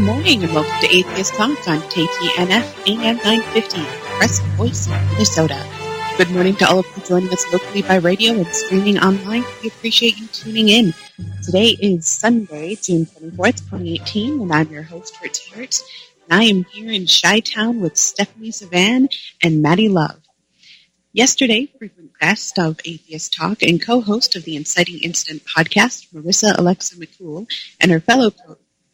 morning and welcome to Atheists Talk on KTNF AM 950, Press Voice of Minnesota. Good morning to all of you joining us locally by radio and streaming online. We appreciate you tuning in. Today is Sunday, June 24th, 2018, and I'm your host, Hertz, and I am here in Chi-Town with Stephanie Zvan and Maddie Love. Yesterday, frequent guest of Atheists Talk and co-host of the Inciting Incident podcast, Marissa Alexa McCool, and her fellow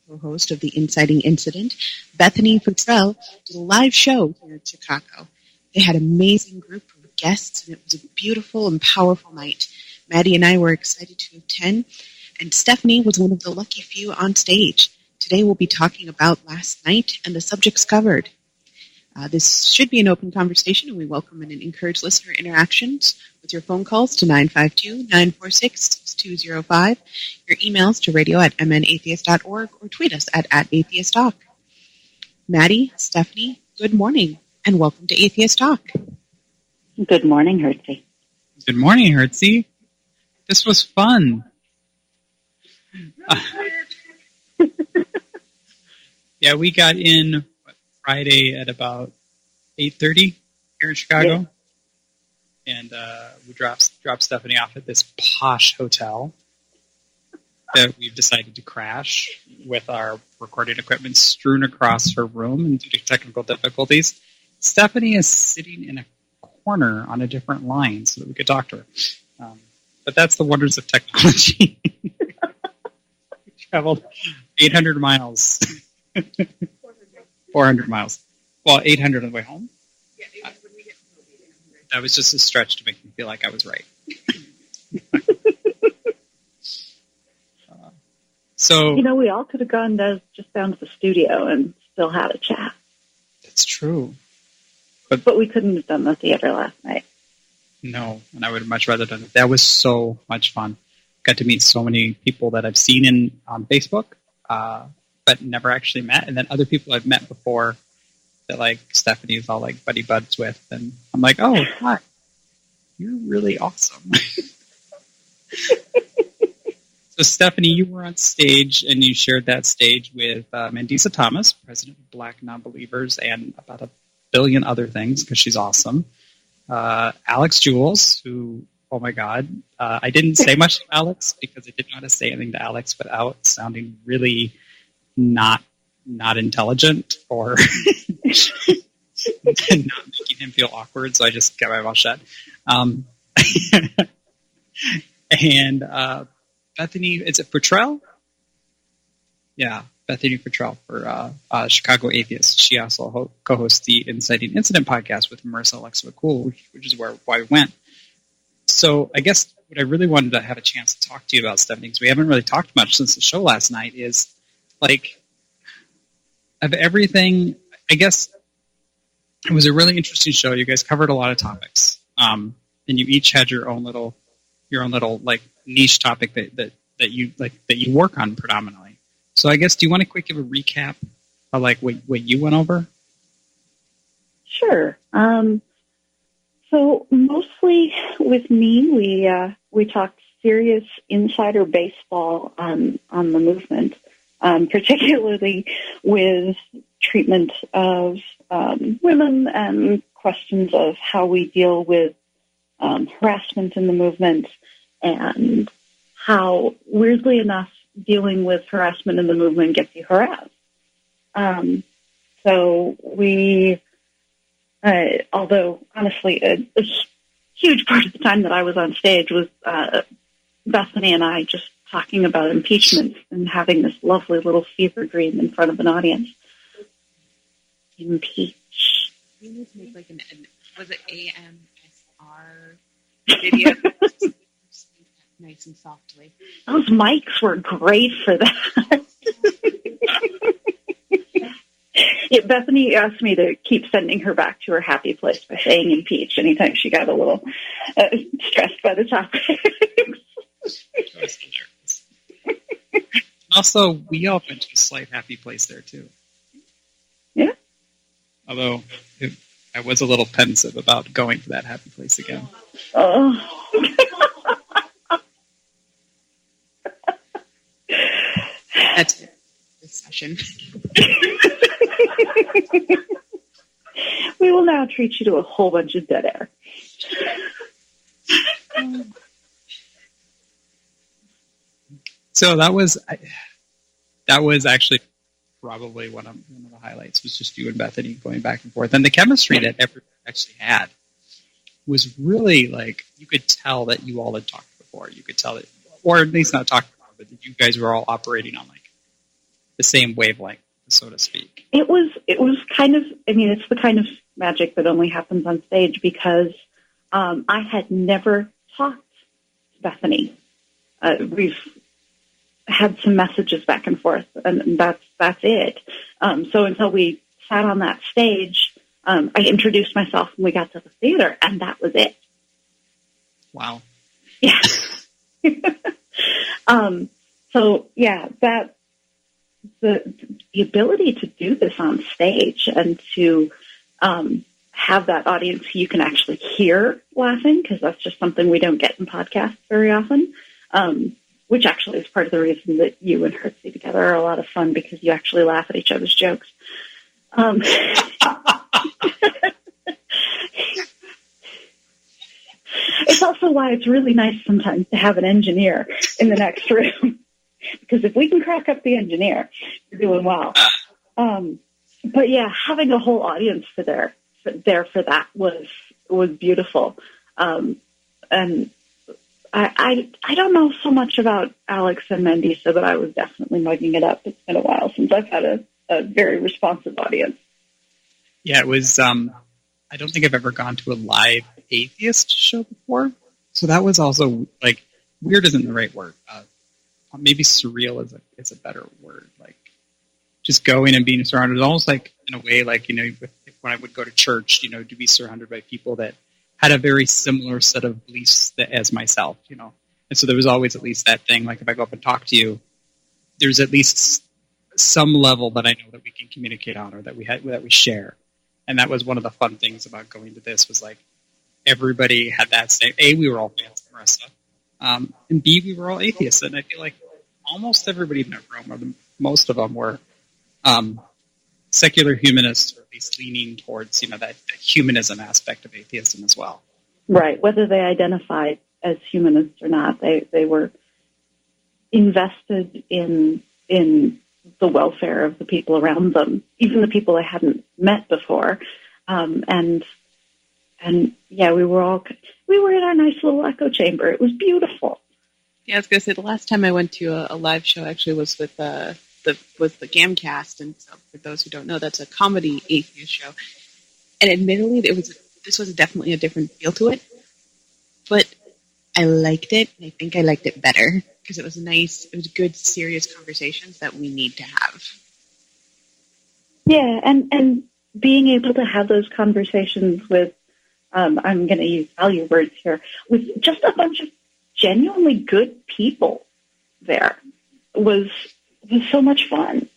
co-host of the Inciting Incident, Bethany Futrell, did a live show here in Chicago. They had an amazing group of guests, and it was a beautiful and powerful night. Maddie and I were excited to attend, and Stephanie was one of the lucky few on stage. Today we'll be talking about last night and the subjects covered. This should be an open conversation, and we welcome and encourage listener interactions with your phone calls to 952-946-6205, your emails to radio@mnatheist.org, or tweet us at Atheists Talk. Maddie, Stephanie, good morning, and welcome to Atheists Talk. Good morning, Hertzy. Good morning, Hertzy. This was fun. Yeah, we got in Friday at about 8:30 here in Chicago, and we dropped Stephanie off at this posh hotel that we've decided to crash with our recording equipment strewn across her room, and due to technical difficulties, Stephanie is sitting in a corner on a different line so that we could talk to her. But that's the wonders of technology. We traveled 800 miles. 400 miles. Well, 800 on the way home. Yeah, when we get to Moby, 800. That was just a stretch to make me feel like I was right. So, we all could have gone just down to the studio and still had a chat. That's true. But we couldn't have done the theater last night. No, and I would have much rather done it. That was so much fun. Got to meet so many people that I've seen on Facebook, but never actually met. And then other people I've met before that, like, Stephanie is all, like, buddy buds with. And I'm like, oh, hi. You're really awesome. So, Stephanie, you were on stage, and you shared that stage with Mandisa Thomas, president of Black Nonbelievers, and about a billion other things, because she's awesome. Alix Jules, who, oh my God, I didn't say much to Alix because I didn't know how to say anything to Alix without sounding really not intelligent or not making him feel awkward, so I just kept my mouth shut. And Bethany, is it Futrell? Yeah, Bethany Futrell for Chicago Atheists. She also co-hosts the Inciting Incident podcast with Marissa Alexa McCool, which is why we went. So I guess what I really wanted to have a chance to talk to you about, Stephanie, because we haven't really talked much since the show last night, is, like, of everything, I guess it was a really interesting show. You guys covered a lot of topics, and you each had your own little like niche topic that you work on predominantly. So I guess, do you want to quick give a recap of, like, what you went over? Sure. So mostly with me, we talked serious insider baseball on the movement. Particularly with treatment of women and questions of how we deal with harassment in the movement, and how, weirdly enough, dealing with harassment in the movement gets you harassed. So we, although honestly a huge part of the time that I was on stage was Bethany and I just talking about impeachment and having this lovely little fever dream in front of an audience. Impeach. You need to make, like, was it AMSR video? Nice and softly. Those mics were great for that. Bethany asked me to keep sending her back to her happy place by saying impeach anytime she got a little stressed by the topic. Also, we all went to a slight happy place there, too. Yeah. Although I was a little pensive about going to that happy place again. Oh. That's it. session. We will now treat you to a whole bunch of dead air. So that was actually probably one of the highlights, was just you and Bethany going back and forth. And the chemistry that everyone actually had was really, like, you could tell that you all had talked before. You could tell that, or at least not talked before, but that you guys were all operating on, like, the same wavelength, so to speak. It was kind of, I mean, it's the kind of magic that only happens on stage, because I had never talked to Bethany. We've had some messages back and forth, and that's it. So until we sat on that stage, I introduced myself and we got to the theater, and that was it. Wow. Yeah. So yeah, that the ability to do this on stage and to have that audience who you can actually hear laughing, because that's just something we don't get in podcasts very often. Which actually is part of the reason that you and Hertzie together are a lot of fun, because you actually laugh at each other's jokes. It's also why it's really nice sometimes to have an engineer in the next room, because if we can crack up the engineer, we're doing well. But yeah, having a whole audience for that was beautiful. And I don't know so much about Alix and Mandisa, but I was definitely mugging it up. It's been a while since I've had a very responsive audience. Yeah, it was, I don't think I've ever gone to a live atheist show before. So that was also, like, weird isn't the right word. Maybe surreal is a better word. Like, just going and being surrounded, almost like, in a way, like, you know, when I would go to church, you know, to be surrounded by people that had a very similar set of beliefs as myself, you know. And so there was always at least that thing, like, if I go up and talk to you, there's at least some level that I know that we can communicate on, or that we share. And that was one of the fun things about going to this, was like, everybody had that same, A, we were all fans of Marissa, and B, we were all atheists. And I feel like almost everybody in that room, or most of them, were secular humanists, or at least leaning towards, you know, that humanism aspect of atheism as well. Right. Whether they identified as humanists or not, they were invested in the welfare of the people around them, even the people they hadn't met before. And yeah, we were in our nice little echo chamber. It was beautiful. Yeah, I was going to say, the last time I went to a live show actually was with the Gamcast, and so for those who don't know, that's a comedy atheist show. And admittedly, this was definitely a different feel to it, but I liked it, and I think I liked it better, because it was good, serious conversations that we need to have. Yeah, and being able to have those conversations with, I'm going to use value words here, with just a bunch of genuinely good people there was so much fun.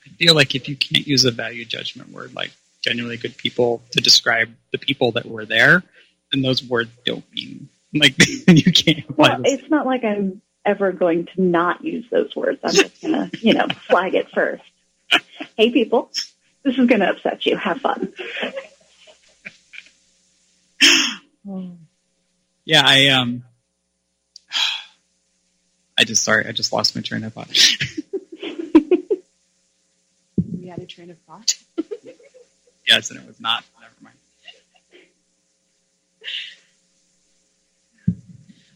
I feel like if you can't use a value judgment word like genuinely good people to describe the people that were there, then those words don't mean, like, you can't apply Well, it's not like I'm ever going to not use those words. I'm just going to, flag it first. Hey, people, this is going to upset you. Have fun. Yeah, I just lost my train of thought. We had a train of thought. Yes, and it was not. Never mind.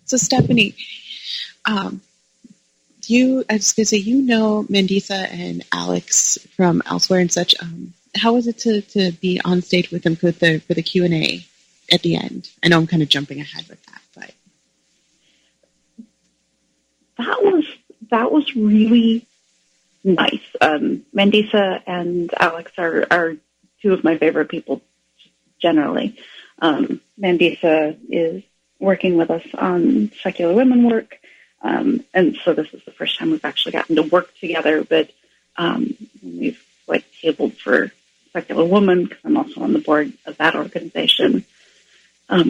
So, Stephanie, I was going to say, Mandisa and Alix from elsewhere and such. How was it to be on stage with them for the Q&A at the end? I know I'm kind of jumping ahead with that, but that was really nice. Mandisa and Alix are two of my favorite people generally. Mandisa is working with us on secular women work, and so this is the first time we've actually gotten to work together, but we've tabled for Secular Woman, because I'm also on the board of that organization.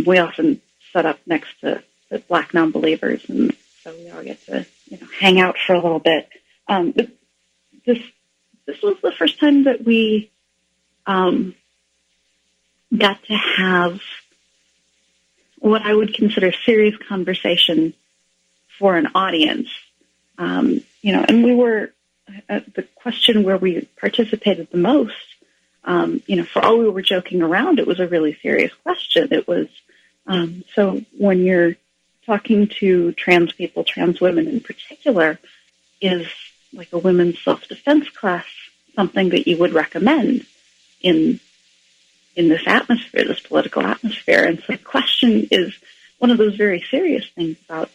We often set up next to the Black non-believers, and so we all get to hang out for a little bit. But this was the first time that we got to have what I would consider serious conversation for an audience. And we were the question where we participated the most. For all we were joking around, it was a really serious question. It was so when you're talking to trans people, trans women in particular, is like a women's self-defense class something that you would recommend in this atmosphere, this political atmosphere? And so the question is one of those very serious things about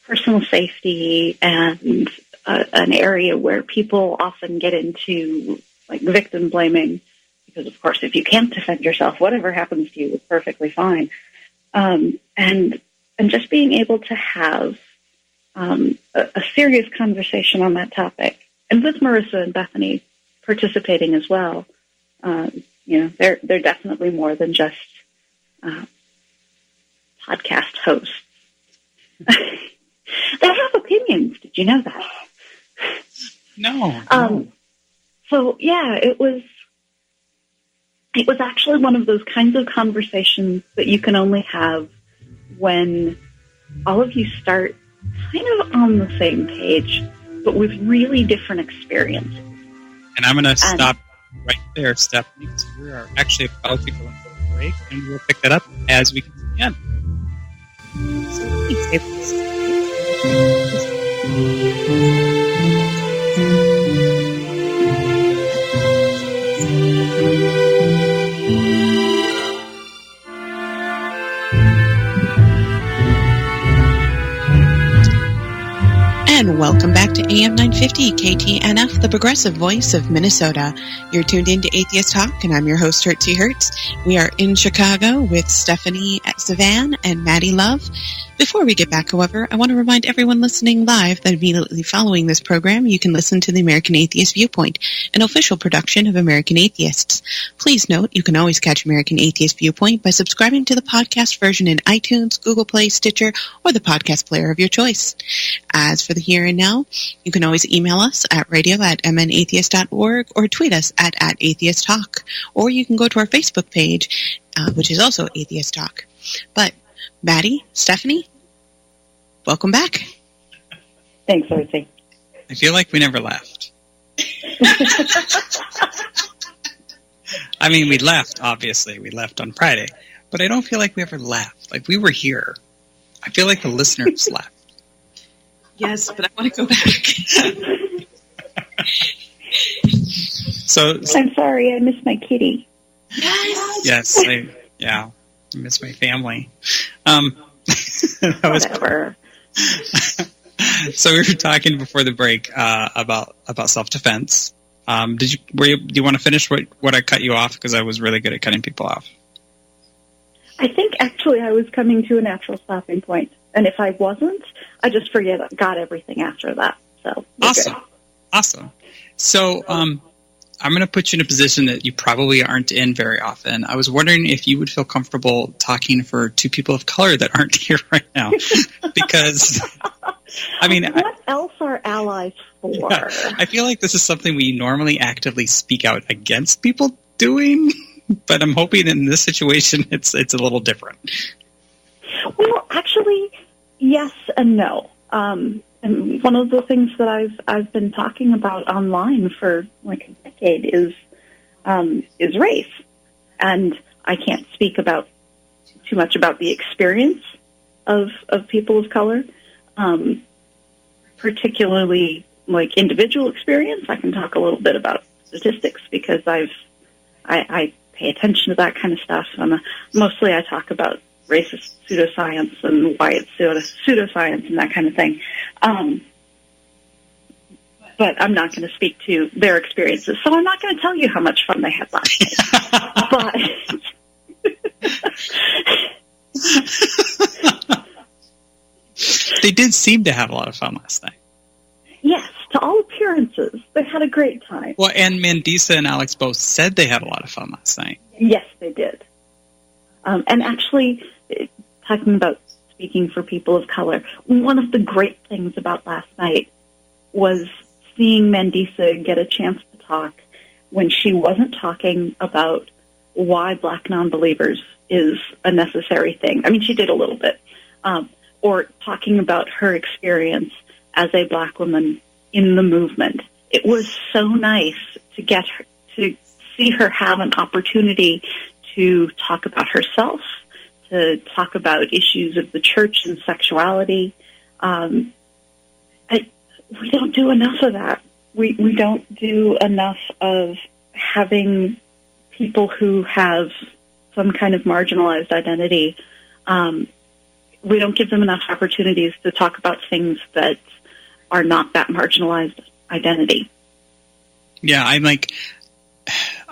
personal safety and an area where people often get into like victim blaming, because of course if you can't defend yourself, whatever happens to you is perfectly fine. And just being able to have a serious conversation on that topic, and with Marissa and Bethany participating as well, they're definitely more than just podcast hosts. They have opinions. Did you know that? No. So yeah, it was actually one of those kinds of conversations that you can only have when all of you start kind of on the same page, but with really different experiences. And I'm going to stop right there, Stephanie, because we are actually about to go into a break, and we'll pick that up as we continue on. So please stay with us. And welcome back to AM 950 KTNF, the progressive voice of Minnesota. You're tuned in to Atheists Talk, and I'm your host, Hertzie Hertz. We are in Chicago with Stephanie Zvan and Maddie Love. Before we get back, however, I want to remind everyone listening live that immediately following this program, you can listen to the American Atheist Viewpoint, an official production of American Atheists. Please note, you can always catch American Atheist Viewpoint by subscribing to the podcast version in iTunes, Google Play, Stitcher, or the podcast player of your choice. As for the here and now, you can always email us at radio@mnatheist.org or tweet us at Atheists Talk. Or you can go to our Facebook page, which is also Atheists Talk. But Maddie, Stephanie, welcome back. Thanks, Hertzie. I feel like we never left. I mean, we left, obviously. We left on Friday. But I don't feel like we ever left. Like, we were here. I feel like the listeners left. Yes, but I want to go back. So I'm sorry, I miss my kitty. Yes, I miss my family. Whatever. So we were talking before the break about self-defense. Do you want to finish what I cut you off? Because I was really good at cutting people off. I think actually I was coming to a natural stopping point. And if I wasn't, I just got everything after that. So Awesome. So I'm going to put you in a position that you probably aren't in very often. I was wondering if you would feel comfortable talking for two people of color that aren't here right now. Because, I mean... What else are allies for? Yeah, I feel like this is something we normally actively speak out against people doing, but I'm hoping in this situation it's a little different. Well, actually, yes and no. And one of the things that I've been talking about online for like a decade is race, and I can't speak about too much about the experience of people of color, particularly like individual experience. I can talk a little bit about statistics because I pay attention to that kind of stuff. Mostly I talk about racist pseudoscience and why it's pseudoscience and that kind of thing. But I'm not going to speak to their experiences, so I'm not going to tell you how much fun they had last night. But they did seem to have a lot of fun last night. Yes, to all appearances, they had a great time. Well, and Mandisa and Alix both said they had a lot of fun last night. Yes, they did. And actually, talking about speaking for people of color, one of the great things about last night was seeing Mandisa get a chance to talk when she wasn't talking about why Black nonbelievers is a necessary thing. I mean, she did a little bit. Or talking about her experience as a Black woman in the movement. It was so nice to get her, to see her have an opportunity to talk about herself, to talk about issues of the church and sexuality. We don't do enough of that. We don't do enough of having people who have some kind of marginalized identity. We don't give them enough opportunities to talk about things that are not that marginalized identity. Yeah, I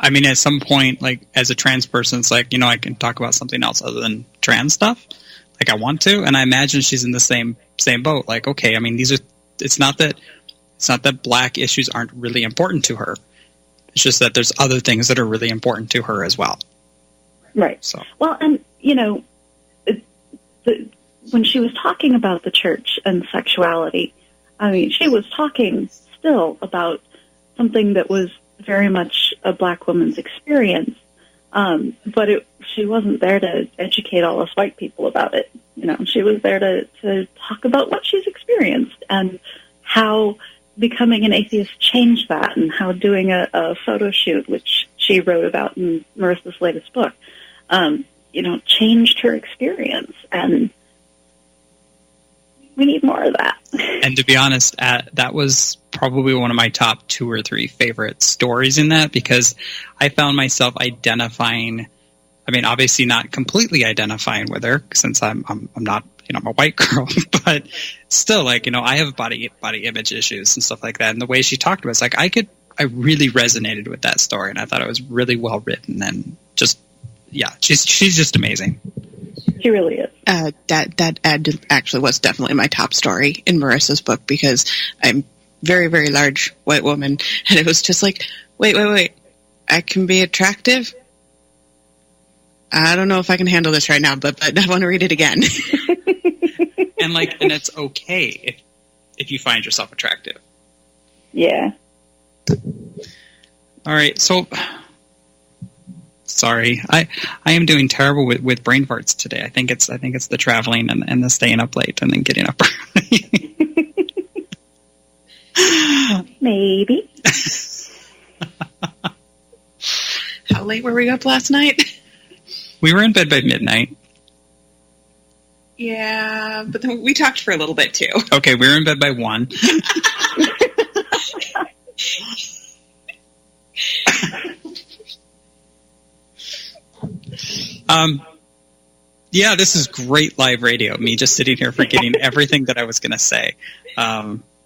mean, at some point, like, as a trans person, it's like, I can talk about something else other than trans stuff. Like, I want to, and I imagine she's in the same boat. Like, okay, I mean, it's not that Black issues aren't really important to her. It's just that there's other things that are really important to her as well. Right. So. Well, and, when she was talking about the church and sexuality, I mean, she was talking still about something that was very much a Black woman's experience, but she wasn't there to educate all us white people about it. She was there to talk about what she's experienced and how becoming an atheist changed that, and how doing a photo shoot, which she wrote about in Marissa's latest book, changed her experience. And we need more of that. And to be honest, that was probably one of my top 2 or 3 favorite stories in that, because I found myself identifying, I mean, obviously not completely identifying with her, since I'm not, I'm a white girl, but still, like, I have body image issues and stuff like that. And the way she talked about it, it's like, I really resonated with that story, and I thought it was really well written, and just, yeah, she's just amazing. She really is. That ad actually was definitely my top story in Marissa's book, because I'm very, very large white woman, and it was just like, wait, I can be attractive? I don't know if I can handle this right now, but I want to read it again. and it's okay if you find yourself attractive. Yeah. All right, so sorry, I am doing terrible with brain farts today. I think it's the traveling and the staying up late and then getting up early. Maybe. How late were we up last night? We were in bed by midnight. Yeah, but then we talked for a little bit too. Okay, we were in bed by 1. Yeah, this is great live radio. Me just sitting here forgetting everything that I was going to say.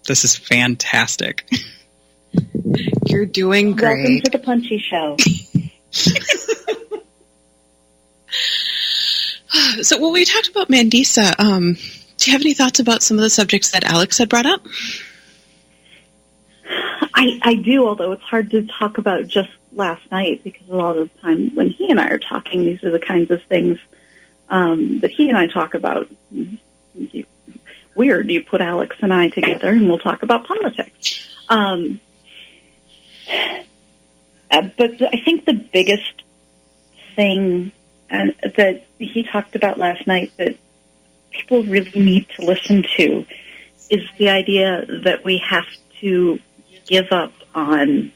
This is fantastic. You're doing great. Welcome to the Punchy Show. So, well, we talked about Mandisa. Do you have any thoughts about some of the subjects that Alix had brought up? I do, although it's hard to talk about just last night, because a lot of the time when he and I are talking, these are the kinds of things that he and I talk about. Weird, you put Alix and I together and we'll talk about politics. But I think the biggest thing that he talked about last night that people really need to listen to is the idea that we have to give up on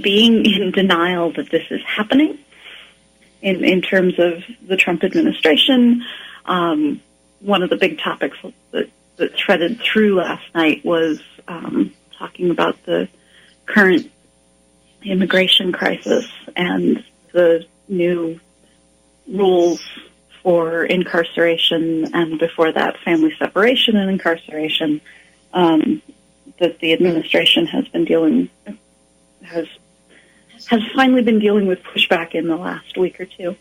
being in denial that this is happening in terms of the Trump administration. One of the big topics that threaded through last night was talking about the current immigration crisis and the new rules for incarceration, and before that, family separation and incarceration, that the administration has finally been dealing with pushback in the last week or two.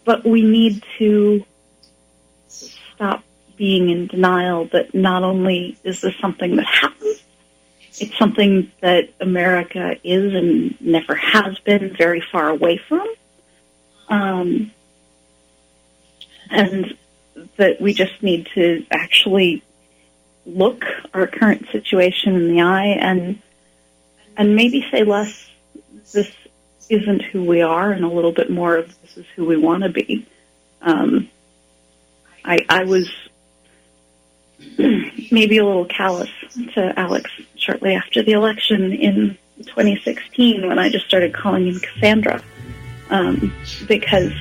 But we need to stop being in denial that not only is this something that happens, it's something that America is and never has been very far away from. And that we just need to actually look our current situation in the eye and maybe say less, this isn't who we are, and a little bit more of this is who we want to be. I was maybe a little callous to Alix shortly after the election in 2016 when I just started calling him Cassandra, because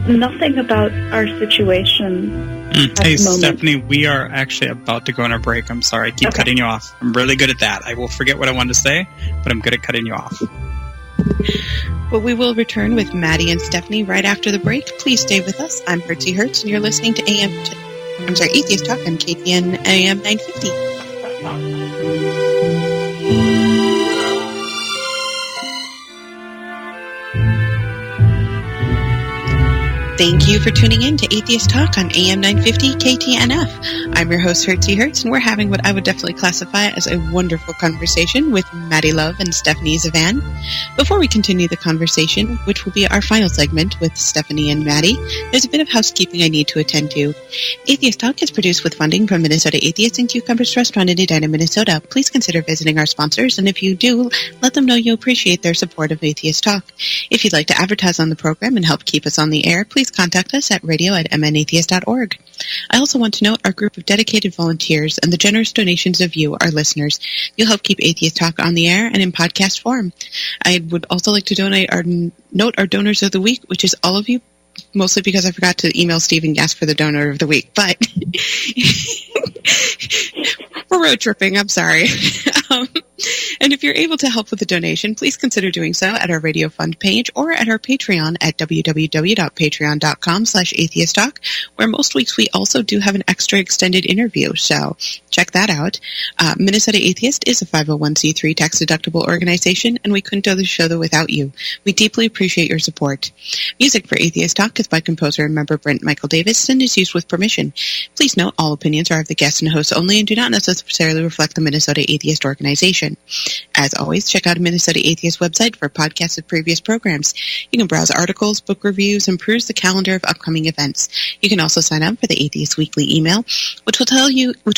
nothing about our situation. Hey, Stephanie, we are actually about to go on a break. I'm sorry. I keep cutting you off. I'm really good at that. I will forget what I wanted to say, but I'm good at cutting you off. Well, we will return with Maddie and Stephanie right after the break. Please stay with us. I'm Hertzie Hertz, and you're listening to Atheist Talk on KTN AM 950. Thank you for tuning in to Atheist Talk on AM 950 KTNF. I'm your host, Hertzie Hertz, and we're having what I would definitely classify as a wonderful conversation with Maddie Love and Stephanie Zvan. Before we continue the conversation, which will be our final segment with Stephanie and Maddie, there's a bit of housekeeping I need to attend to. Atheist Talk is produced with funding from Minnesota Atheists and Cucumbers Trust Fund in Edina, Minnesota. Please consider visiting our sponsors, and if you do, let them know you appreciate their support of Atheist Talk. If you'd like to advertise on the program and help keep us on the air, please contact us at radio@mnatheist.org. I also want to note our group of dedicated volunteers and the generous donations of you, our listeners. You'll help keep Atheist Talk on the air and in podcast form. I would also like to note our donors of the week, which is all of you, mostly because I forgot to email Steve and ask for the donor of the week, but we're road tripping, I'm sorry. And if you're able to help with a donation, please consider doing so at our Radio Fund page or at our Patreon at www.patreon.com/atheisttalk, where most weeks we also do have an extra extended interview, so check that out. Minnesota Atheist is a 501c3 tax-deductible organization, and we couldn't do the show without you. We deeply appreciate your support. Music for Atheist Talk is by composer and member Brent Michael Davis and is used with permission. Please note all opinions are of the guests and hosts only and do not necessarily reflect the Minnesota Atheist organization. As always, check out Minnesota Atheist website for podcasts of previous programs. You can browse articles, book reviews, and peruse the calendar of upcoming events. You can also sign up for the Atheist Weekly email, which will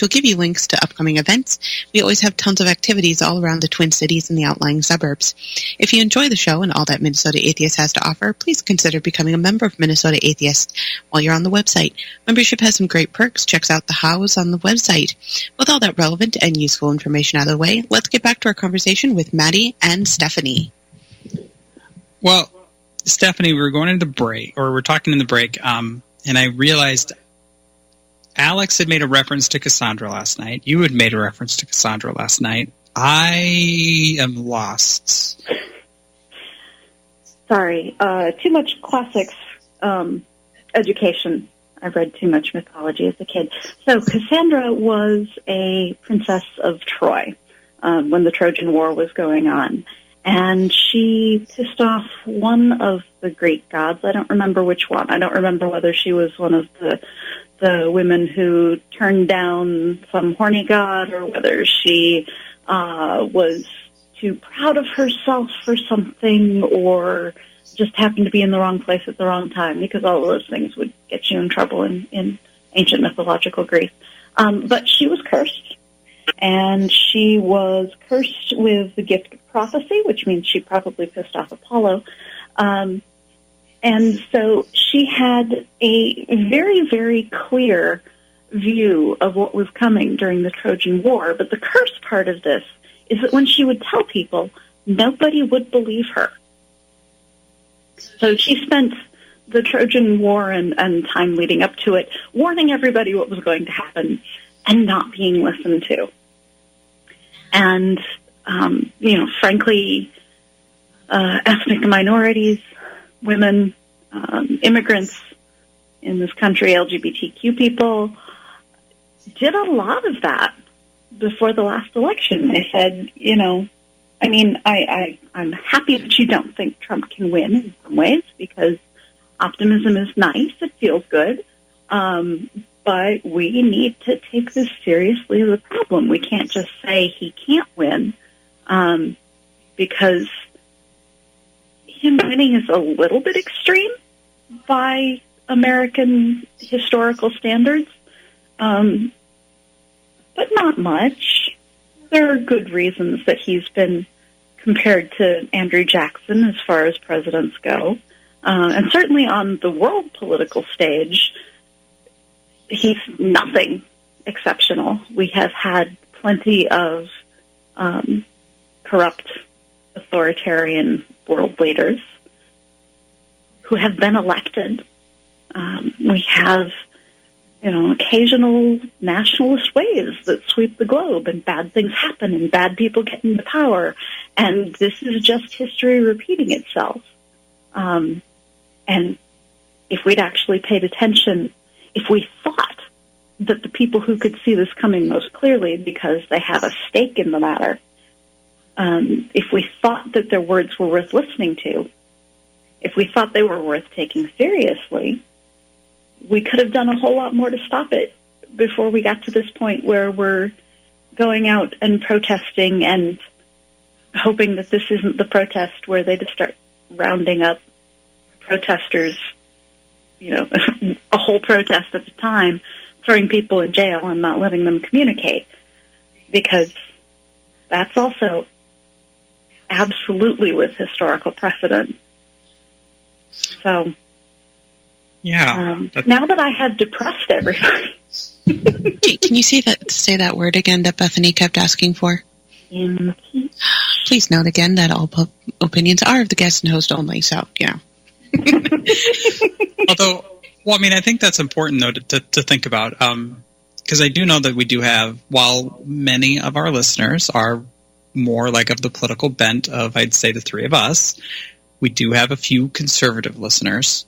give you links to upcoming events. We always have tons of activities all around the Twin Cities and the outlying suburbs. If you enjoy the show and all that Minnesota Atheist has to offer, please consider becoming a member of Minnesota Atheist while you're on the website. Membership has some great perks. Check out the hows on the website. With all that relevant and useful information out of the way, let's get back to our conversation with Maddie and Stephanie. Well, Stephanie, we were going into the break, or we're talking in the break, and I realized Alix had made a reference to Cassandra last night. You had made a reference to Cassandra last night. I am lost. Sorry, too much classics education. I read too much mythology as a kid. So Cassandra was a princess of Troy when the Trojan War was going on. And she pissed off one of the Greek gods. I don't remember which one. I don't remember whether she was one of the women who turned down some horny god or whether she was too proud of herself for something or just happened to be in the wrong place at the wrong time, because all of those things would get you in trouble in ancient mythological Greece. But she was cursed, and she was cursed with the gift of prophecy, which means she probably pissed off Apollo. And so she had a very, very clear view of what was coming during the Trojan War. But the curse part of this is that when she would tell people, nobody would believe her. So she spent the Trojan War and time leading up to it warning everybody what was going to happen and not being listened to. And, frankly, ethnic minorities, women, immigrants in this country, LGBTQ people, did a lot of that before the last election. They said, I'm happy that you don't think Trump can win in some ways, because optimism is nice. It feels good. But we need to take this seriously as a problem. We can't just say he can't win, because him winning is a little bit extreme by American historical standards. but not much. There are good reasons that he's been compared to Andrew Jackson as far as presidents go. And certainly on the world political stage, he's nothing exceptional. We have had plenty of corrupt, authoritarian world leaders who have been elected. We have, occasional nationalist waves that sweep the globe, and bad things happen, and bad people get into power, and this is just history repeating itself. And if we'd actually paid attention, if we thought that the people who could see this coming most clearly because they have a stake in the matter, if we thought that their words were worth listening to, if we thought they were worth taking seriously, we could have done a whole lot more to stop it before we got to this point where we're going out and protesting and hoping that this isn't the protest where they just start rounding up protesters, a whole protest at a time, throwing people in jail and not letting them communicate, because that's also absolutely with historical precedent. So, yeah. Now that I have depressed everybody. Can you say that word again that Bethany kept asking for? Impeach. Please note again that all opinions are of the guest and host only, so, Although, I think that's important, though, to think about, because I do know that we do have, while many of our listeners are more like of the political bent of, I'd say, the three of us, we do have a few conservative listeners.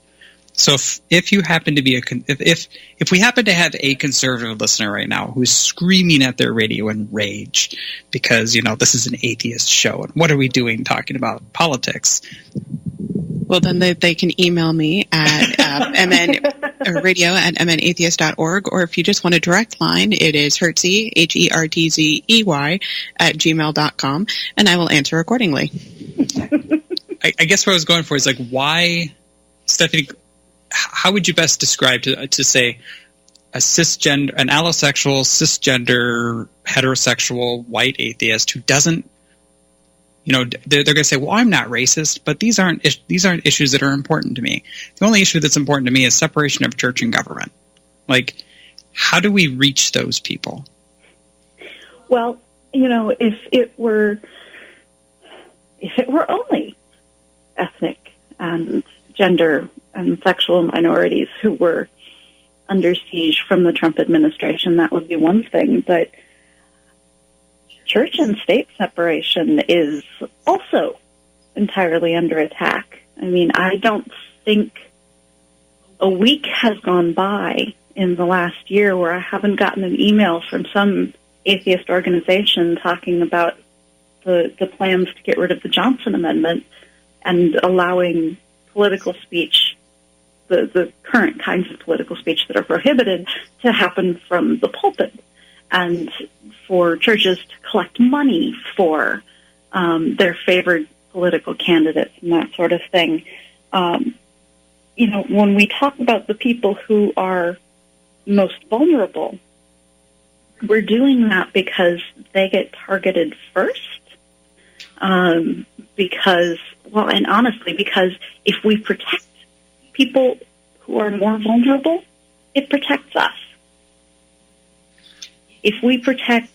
So if you happen to be if we happen to have a conservative listener right now who's screaming at their radio in rage because, this is an atheist show and what are we doing talking about politics? Well, then they can email me at radio@mnatheist.org, or if you just want a direct line, it is Hertzey, HERTZEY, @gmail.com, and I will answer accordingly. I guess what I was going for is why, Stephanie, how would you best describe to say an allosexual, cisgender, heterosexual, white atheist who doesn't, they're going to say, well, I'm not racist, but these aren't issues that are important to me. The only issue that's important to me is separation of church and government. How do we reach those people? Well, if it were only ethnic and gender and sexual minorities who were under siege from the Trump administration, that would be one thing. But church and state separation is also entirely under attack. I don't think a week has gone by in the last year where I haven't gotten an email from some atheist organization talking about the plans to get rid of the Johnson Amendment and allowing political speech, the current kinds of political speech that are prohibited, to happen from the pulpit, and for churches to collect money for their favored political candidates and that sort of thing. When we talk about the people who are most vulnerable, we're doing that because they get targeted first. Because if we protect people who are more vulnerable, it protects us. If we protect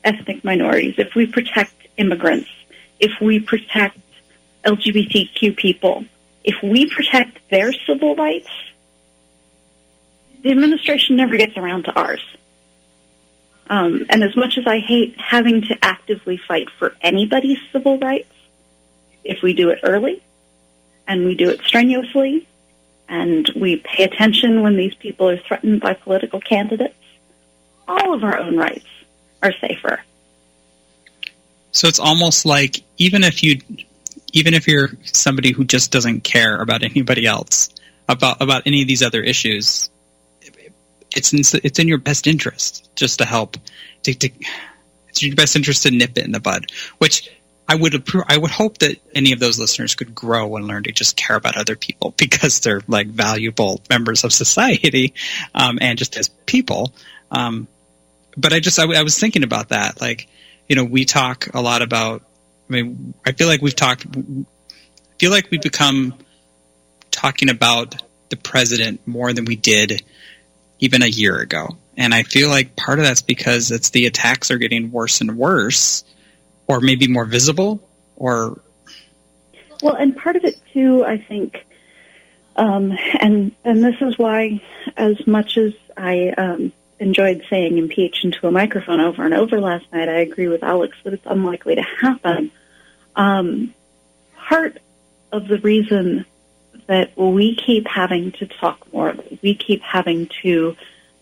ethnic minorities, if we protect immigrants, if we protect LGBTQ people, if we protect their civil rights, the administration never gets around to ours. And as much as I hate having to actively fight for anybody's civil rights, if we do it early, and we do it strenuously, and we pay attention when these people are threatened by political candidates, all of our own rights are safer. So it's almost like even if you're somebody who just doesn't care about anybody else, about any of these other issues, it's in your best interest just to help. It's in your best interest to nip it in the bud. Which I would hope that any of those listeners could grow and learn to just care about other people because they're valuable members of society, and just as people. but I was thinking about that. Like, we talk a lot about, I feel like we've become talking about the president more than we did even a year ago. And I feel like part of that's because the attacks are getting worse and worse, or maybe more visible, or... Well, and part of it, too, I think, and this is why, as much as I enjoyed saying impeach into a microphone over and over last night, I agree with Alix that it's unlikely to happen. Part of the reason that we keep having to talk more, that we keep having to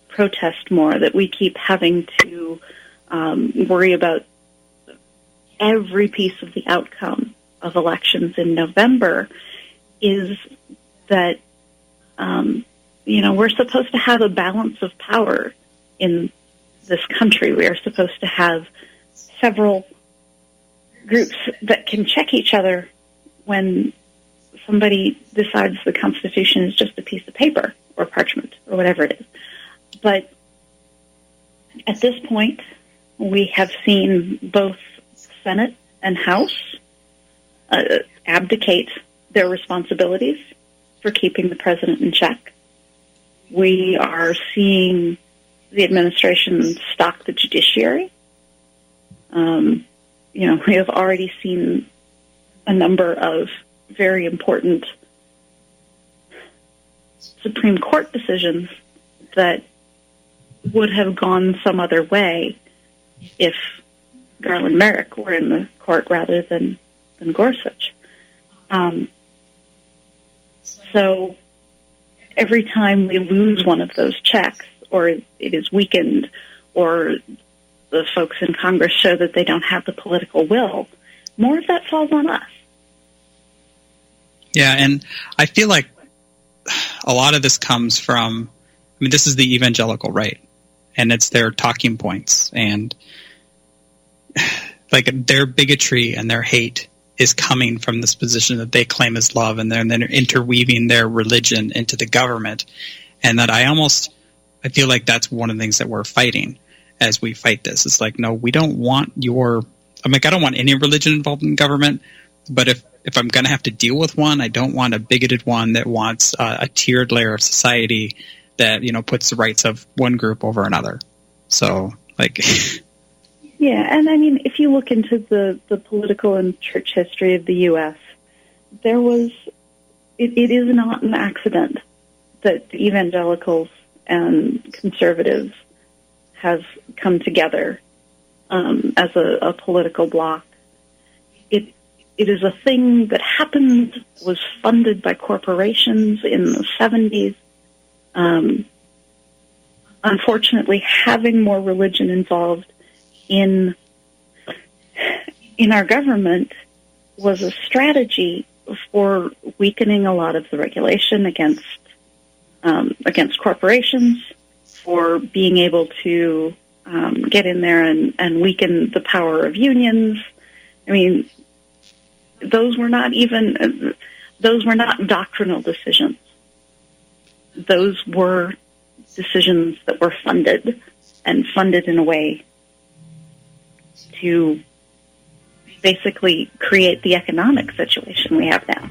protest more, that we keep having to worry about every piece of the outcome of elections in November is that, we're supposed to have a balance of power in this country. We are supposed to have several groups that can check each other when somebody decides the Constitution is just a piece of paper or parchment or whatever it is. But at this point, we have seen both Senate and House abdicate their responsibilities for keeping the president in check. We are seeing the administration stock the judiciary. We have already seen a number of very important Supreme Court decisions that would have gone some other way if Garland Merrick were in the court rather than Gorsuch. So every time we lose one of those checks, or it is weakened, or the folks in Congress show that they don't have the political will, more of that falls on us. Yeah, and I feel like a lot of this comes from, this is the evangelical right, and it's their talking points, and like their bigotry and their hate is coming from this position that they claim as love, and then they're interweaving their religion into the government. And that I feel like that's one of the things that we're fighting as we fight this. It's like, no, we don't want I don't want any religion involved in government, but if I'm going to have to deal with one, I don't want a bigoted one that wants a tiered layer of society that, puts the rights of one group over another. So, like... Yeah, and if you look into the political and church history of the U.S., it is not an accident that the evangelicals and conservatives have come together as a political bloc. It is a thing that happened, was funded by corporations in the 70s. Unfortunately, having more religion involved in our government was a strategy for weakening a lot of the regulation against corporations, for being able to get in there and weaken the power of unions. Those were not doctrinal decisions. Those were decisions that were funded in a way to basically create the economic situation we have now.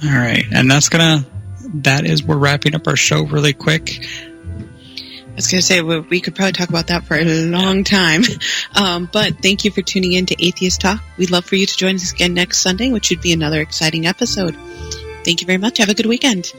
All right. And we're wrapping up our show really quick. I was going to say, we could probably talk about that for a long time. But thank you for tuning in to Atheists Talk. We'd love for you to join us again next Sunday, which should be another exciting episode. Thank you very much. Have a good weekend.